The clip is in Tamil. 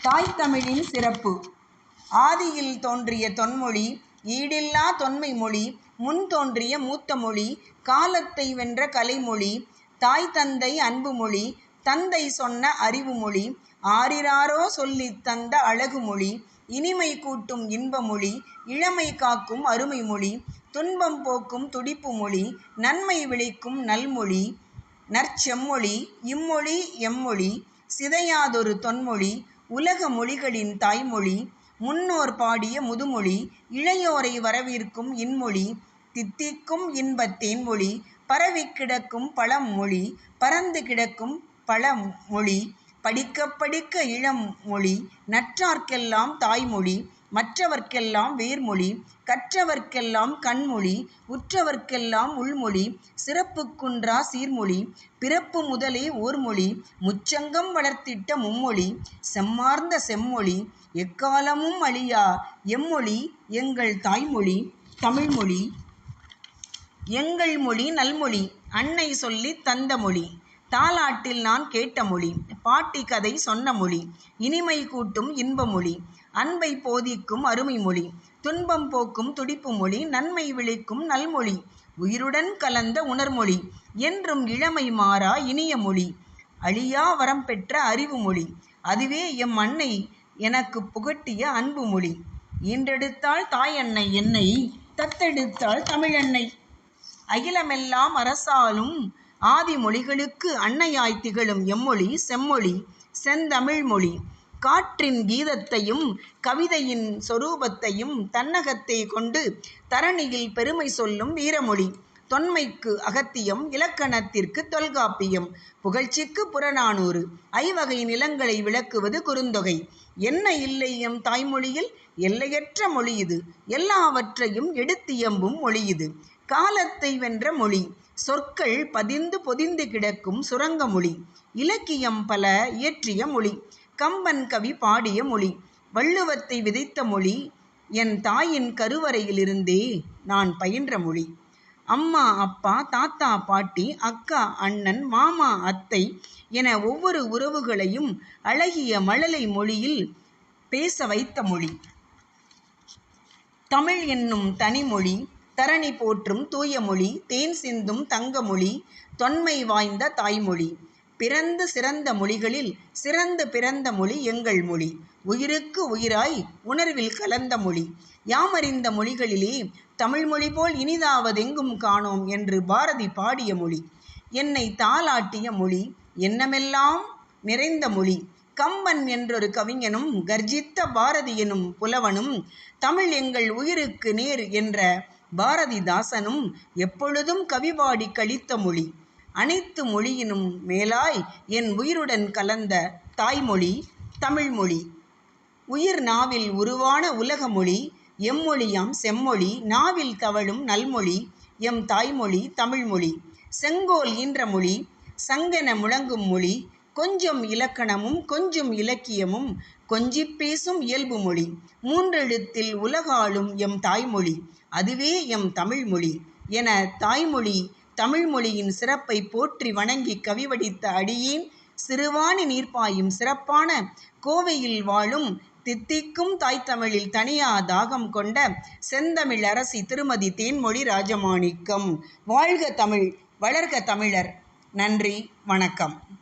தாய் தமிழின் சிறப்பு. ஆதியில் தோன்றிய தொன்மொழி, ஈடில்லா தொன்மை மொழி, முன் தோன்றிய மூத்த மொழி, காலத்தை வென்ற கலைமொழி, தாய் தந்தை அன்பு மொழி, தந்தை சொன்ன அறிவு மொழி, ஆரிராரோ சொல்லித் தந்த அழகு மொழி, இனிமை கூட்டும் இன்ப மொழி, இளமை காக்கும் அருமை மொழி, துன்பம் போக்கும் துடிப்பு மொழி, நன்மை விளைக்கும் நல்மொழி, நற்செம்மொழி, இம்மொழி எம்மொழி, சிதையாதொரு தொன்மொழி, உலக மொழிகளின் தாய்மொழி, முன்னோர் பாடிய முதுமொழி, இளையோரை வரவேற்கும் இன்மொழி, தித்திக்கும் இன்பத் தேன்மொழி, பரவி கிடக்கும் பழமொழி, பரந்து கிடக்கும் பழமொழி, படிக்க படிக்க இளம் மொழி, நற்றார்க்கெல்லாம் தாய்மொழி, மற்றவர்க்கெல்லாம் வேர்மொழி, கற்றவர்க்கெல்லாம் கண்மொழி, உற்றவர்க்கெல்லாம் உள்மொழி, சிறப்புக்குன்றா சீர்மொழி, பிறப்பு முதலே ஓர்மொழி, முச்சங்கம் வளர்த்திட்ட மும்மொழி, செம்மார்ந்த செம்மொழி, எக்காலமும் அழியா எம்மொழி, எங்கள் தாய்மொழி தமிழ்மொழி. எங்கள் மொழி நல்மொழி, அன்னை சொல்லித் தந்த மொழி, தாலாட்டில் நான் கேட்ட மொழி, பாட்டி கதை சொன்ன மொழி, இனிமை கூட்டும் இன்ப மொழி, அன்பை போதிக்கும் அருமை மொழி, துன்பம் போக்கும் துடிப்பு மொழி, நன்மை விளைக்கும் நல்மொழி, உயிருடன் கலந்த உணர்மொழி, என்றும் இளமை மாறா இனிய மொழி, அழியா வரம் பெற்ற அறிவு மொழி, அதுவே எம் அன்னை எனக்கு புகட்டிய அன்பு மொழி. ஈன்றெடுத்தாள் தாயன்னை என்னை, தத்தெடுத்தாள் தமிழன்னை, அகிலமெல்லாம் அரசாளும் ஆதி மொழிகளுக்கு அன்னையாய் திகழும் எம்மொழி செம்மொழி செந்தமிழ் மொழி. காற்றின் கீதத்தையும் கவிதையின் சொரூபத்தையும் தன்னகத்தே கொண்டு தரணியில் பெருமை சொல்லும் வீரமொழி. தொன்மைக்கு அகத்தியம், இலக்கணத்திற்கு தொல்காப்பியம், புகழ்ச்சிக்கு புறநானூறு, ஐவகை நிலங்களை விளக்குவது குறுந்தொகை. என்ன இல்லை எம் தாய்மொழியில்? எல்லையற்ற மொழி இது, எல்லாவற்றையும் எடுத்தியம்பும் மொழி இது, காலத்தை வென்ற மொழி, சொற்கள் பதிந்து பொதிந்து கிடக்கும் சுரங்க மொழி, இலக்கியம் பல இயற்றிய மொழி, கம்பன் கவி பாடிய மொழி, வள்ளுவத்தை விதைத்த மொழி, என் தாயின் கருவறையிலிருந்தே நான் பயின்ற மொழி. அம்மா அப்பா தாத்தா பாட்டி அக்கா அண்ணன் மாமா அத்தை என ஒவ்வொரு உறவுகளையும் அழகிய மழலை மொழியில் பேச வைத்த மொழி. தமிழ் என்னும் தனிமொழி, தரணி போற்றும் தூய மொழி, தேன் சிந்தும் தங்க மொழி, தொன்மை வாய்ந்த தாய்மொழி, பிறந்து சிறந்த மொழிகளில் சிறந்து பிறந்த மொழி எங்கள் மொழி, உயிருக்கு உயிராய் உணர்வில் கலந்த மொழி, யாமறிந்த மொழிகளிலே தமிழ்மொழி போல் இனிதாவதெங்கும் காணோம் என்று பாரதி பாடிய மொழி, என்னை தாலாட்டிய மொழி, எண்ணமெல்லாம் நிறைந்த மொழி, கம்பன் என்றொரு கவிஞனும் கர்ஜித்த பாரதி எனும் புலவனும், தமிழ் எங்கள் உயிருக்கு நேர் என்ற பாரதிதாசனும் எப்பொழுதும் கவிபாடி கழித்த மொழி, அனைத்து மொழியினும் மேலாய் என் உயிருடன் கலந்த தாய்மொழி தமிழ்மொழி. உயிர் நாவில் உருவான உலக மொழி எம்மொழியாம் செம்மொழி, நாவில் தவழும் நல்மொழி எம் தாய்மொழி தமிழ்மொழி, செங்கோல் ஈன்ற மொழி, சங்கென முழங்கும் மொழி, கொஞ்சம் இலக்கணமும் கொஞ்சம் இலக்கியமும் கொஞ்சிப் பேசும் இயல்பு மொழி, மூன்றெழுத்தில் உலகாளும் எம் தாய்மொழி, அதுவே எம் தமிழ்மொழி என தாய்மொழி தமிழ்மொழியின் சிறப்பை போற்றி வணங்கி கவிவடித்த அடியேன், சிறுவாணி நீர்ப்பாயும் சிறப்பான கோவையில் வாழும் தித்திக்கும் தாய்த்தமிழில் தனியா தாகம் கொண்ட செந்தமிழ் அரசி திருமதி தேன்மொழி ராஜமாணிக்கம். வாழ்க தமிழ், வளர்க தமிழர். நன்றி, வணக்கம்.